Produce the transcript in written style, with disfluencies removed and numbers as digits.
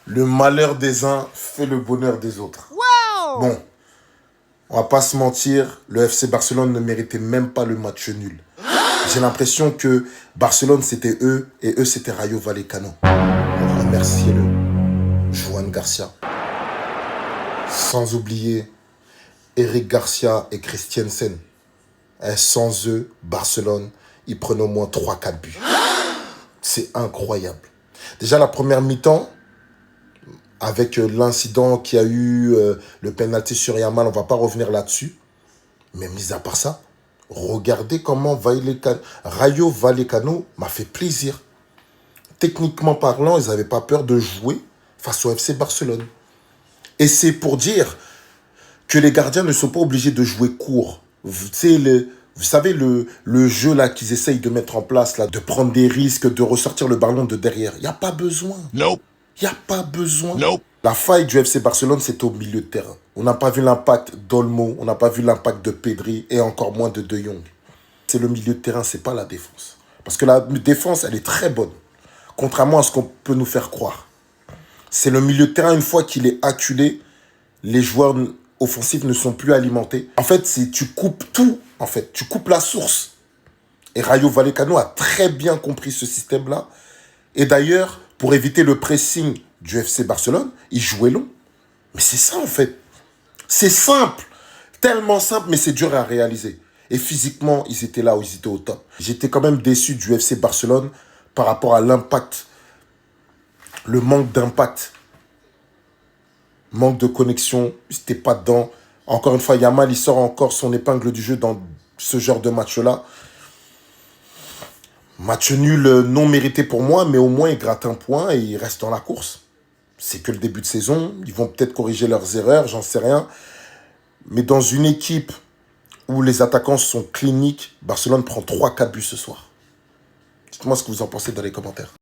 Le malheur des uns fait le bonheur des autres. Wow! Bon, on va pas se mentir, le FC Barcelone ne méritait même pas le match nul. J'ai l'impression que Barcelone c'était eux et eux c'était Rayo Vallecano. On va remercier le Joan Garcia. Sans oublier Eric Garcia et Christiansen. Et sans eux, Barcelone, ils prennent au moins 3-4 buts. C'est incroyable. Déjà la première mi-temps, avec l'incident qu'il y a eu, le penalty sur Yamal, on ne va pas revenir là-dessus. Mais mis à part ça, regardez comment Rayo Vallecano m'a fait plaisir. Techniquement parlant, ils n'avaient pas peur de jouer face au FC Barcelone. Et c'est pour dire que les gardiens ne sont pas obligés de jouer court. Vous savez, le jeu là qu'ils essayent de mettre en place, là, de prendre des risques, de ressortir le ballon de derrière. Il n'y a pas besoin. Nope. Il n'y a pas besoin. Nope. La faille du FC Barcelone, c'était au milieu de terrain. On n'a pas vu l'impact d'Olmo, on n'a pas vu l'impact de Pedri et encore moins de De Jong. C'est le milieu de terrain, c'est pas la défense. Parce que la défense, elle est très bonne. Contrairement à ce qu'on peut nous faire croire. C'est le milieu de terrain, une fois qu'il est acculé, les joueurs offensifs ne sont plus alimentés. En fait, tu coupes tout, en fait. Tu coupes la source. Et Rayo Vallecano a très bien compris ce système-là. Et d'ailleurs, pour éviter le pressing du FC Barcelone, il jouait long. Mais c'est ça, en fait. C'est simple. Tellement simple, mais c'est dur à réaliser. Et physiquement, ils étaient là où ils étaient au top. J'étais quand même déçu du FC Barcelone par rapport à l'impact. Le manque d'impact. Manque de connexion. Ils n'étaient pas dedans. Encore une fois, Yamal, il sort encore son épingle du jeu dans ce genre de match-là. Match nul non mérité pour moi, mais au moins il gratte un point et il reste dans la course. C'est que le début de saison. Ils vont peut-être corriger leurs erreurs, j'en sais rien. Mais dans une équipe où les attaquants sont cliniques, Barcelone prend 3-4 buts ce soir. Dites-moi ce que vous en pensez dans les commentaires.